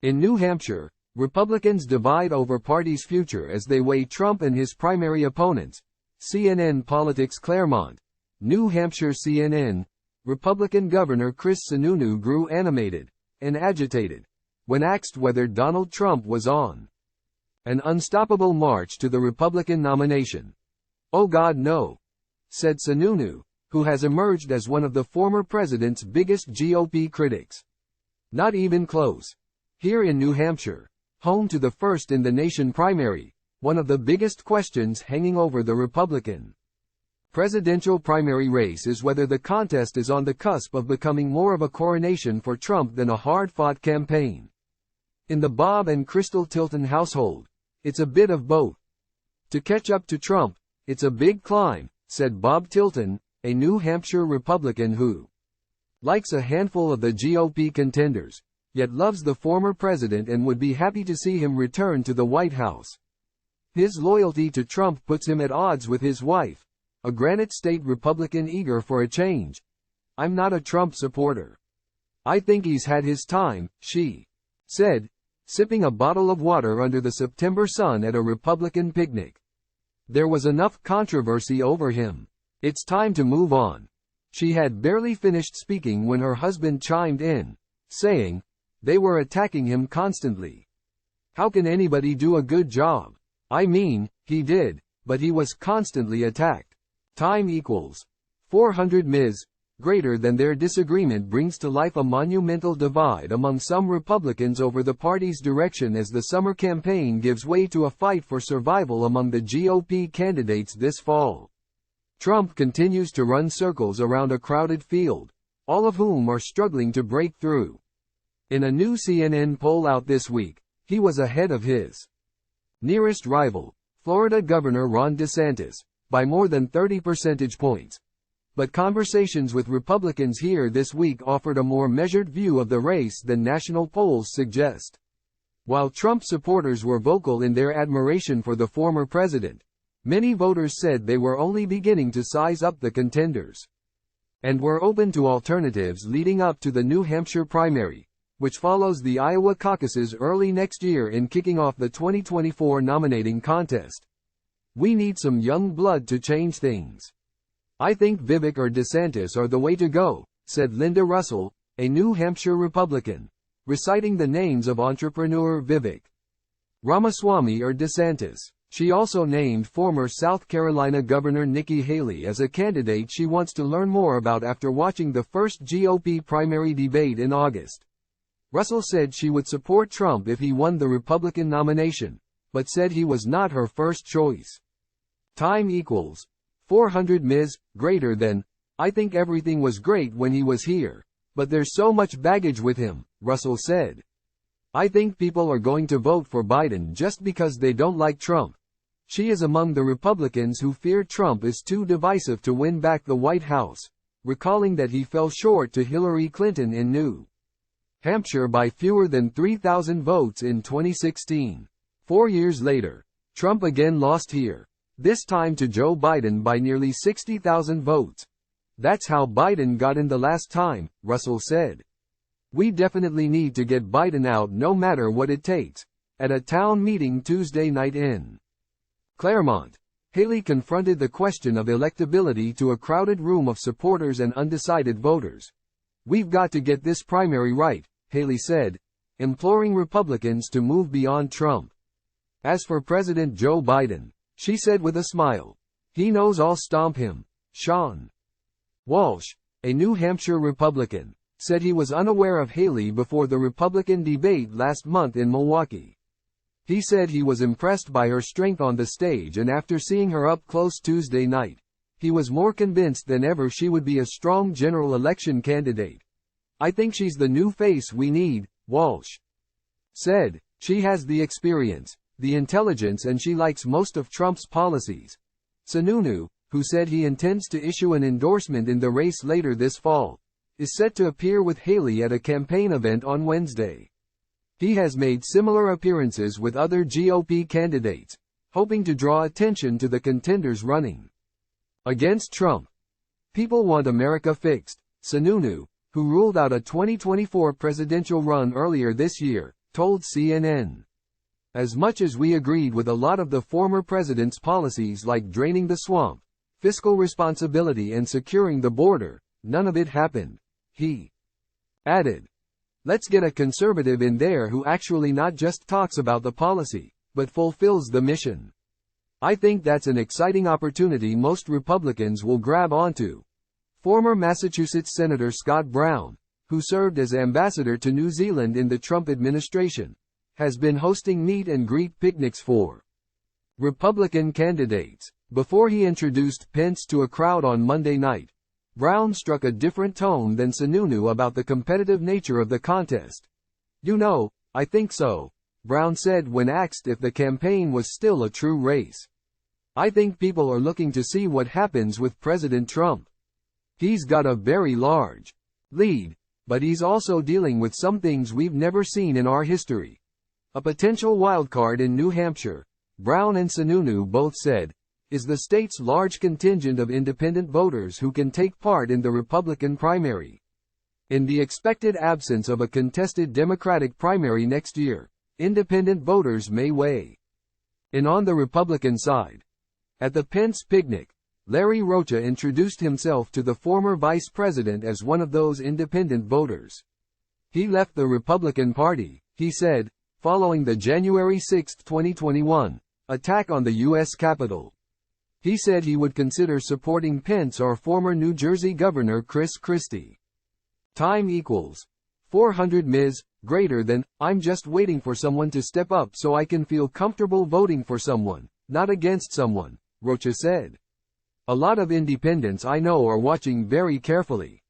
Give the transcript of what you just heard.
In New Hampshire, Republicans divide over party's future as they weigh Trump and his primary opponents. CNN Politics Claremont, New Hampshire CNN, Republican Governor Chris Sununu grew animated and agitated when asked whether Donald Trump was on an unstoppable march to the Republican nomination. "Oh God, no," said Sununu, who has emerged as one of the former president's biggest GOP critics. "Not even close." Here in New Hampshire, home to the first in the nation primary, one of the biggest questions hanging over the Republican presidential primary race is whether the contest is on the cusp of becoming more of a coronation for Trump than a hard-fought campaign. In the Bob and Crystal Tilton household, it's a bit of both. To catch up to Trump, it's a big climb, said Bob Tilton, a New Hampshire Republican who likes a handful of the GOP contenders, yet loves the former president and would be happy to see him return to the White House. His loyalty to Trump puts him at odds with his wife, a Granite State Republican eager for a change. "I'm not a Trump supporter. I think he's had his time," she said, sipping a bottle of water under the September sun at a Republican picnic. "There was enough controversy over him. It's time to move on." She had barely finished speaking when her husband chimed in, saying, "They were attacking him constantly. How can anybody do a good job? I mean, he did, but he was constantly attacked." Time equals 400 Ms. Greater than their disagreement brings to life a monumental divide among some Republicans over the party's direction as the summer campaign gives way to a fight for survival among the GOP candidates this fall. Trump continues to run circles around a crowded field, all of whom are struggling to break through. In a new CNN poll out this week, he was ahead of his nearest rival, Florida Governor Ron DeSantis, by more than 30 percentage points. But conversations with Republicans here this week offered a more measured view of the race than national polls suggest. While Trump supporters were vocal in their admiration for the former president, many voters said they were only beginning to size up the contenders and were open to alternatives leading up to the New Hampshire primary, which follows the Iowa caucuses early next year in kicking off the 2024 nominating contest. "We need some young blood to change things. I think Vivek or DeSantis are the way to go," said Linda Russell, a New Hampshire Republican, reciting the names of entrepreneur Vivek Ramaswamy or DeSantis. She also named former South Carolina Governor Nikki Haley as a candidate she wants to learn more about after watching the first GOP primary debate in August. Russell said she would support Trump if he won the Republican nomination, but said he was not her first choice. Time equals 400 Ms. Greater than, "I think everything was great when he was here, but there's so much baggage with him," Russell said. "I think people are going to vote for Biden just because they don't like Trump." She is among the Republicans who fear Trump is too divisive to win back the White House, recalling that he fell short to Hillary Clinton in New Hampshire by fewer than 3,000 votes in 2016. 4 years later, Trump again lost here, this time to Joe Biden by nearly 60,000 votes. "That's how Biden got in the last time," Russell said. "We definitely need to get Biden out no matter what it takes." At a town meeting Tuesday night in Claremont, Haley confronted the question of electability to a crowded room of supporters and undecided voters. "We've got to get this primary right," Haley said, imploring Republicans to move beyond Trump. As for President Joe Biden, she said with a smile, "He knows I'll stomp him." Sean Walsh, a New Hampshire Republican, said he was unaware of Haley before the Republican debate last month in Milwaukee. He said he was impressed by her strength on the stage, and after seeing her up close Tuesday night, he was more convinced than ever she would be a strong general election candidate. "I think she's the new face we need," Walsh said. "She has the experience, the intelligence, and she likes most of Trump's policies." Sununu, who said he intends to issue an endorsement in the race later this fall, is set to appear with Haley at a campaign event on Wednesday. He has made similar appearances with other GOP candidates, hoping to draw attention to the contenders running against Trump. "People want America fixed," Sununu, who ruled out a 2024 presidential run earlier this year, told CNN. As much as we agreed with a lot of the former president's policies like draining the swamp, fiscal responsibility and securing the border, none of it happened, he added. Let's get a conservative in there who actually not just talks about the policy, but fulfills the mission. I think that's an exciting opportunity most Republicans will grab onto. Former Massachusetts Senator Scott Brown, who served as ambassador to New Zealand in the Trump administration, has been hosting meet and greet picnics for Republican candidates. Before he introduced Pence to a crowd on Monday night, Brown struck a different tone than Sununu about the competitive nature of the contest. "You know, I think so," Brown said when asked if the campaign was still a true race. "I think people are looking to see what happens with President Trump. He's got a very large lead, but he's also dealing with some things we've never seen in our history. A potential wildcard in New Hampshire," Brown and Sununu both said, "is the state's large contingent of independent voters who can take part in the Republican primary. In the expected absence of a contested Democratic primary next year, independent voters may weigh in on the Republican side." At the Pence picnic, Larry Rocha introduced himself to the former vice president as one of those independent voters. He left the Republican Party, he said, following the January 6, 2021, attack on the U.S. Capitol. He said he would consider supporting Pence or former New Jersey Governor Chris Christie. Time equals 400 Ms. greater than, I'm just waiting for someone to step up so I can feel comfortable voting for someone, not against someone, Rocha said. A lot of independents I know are watching very carefully.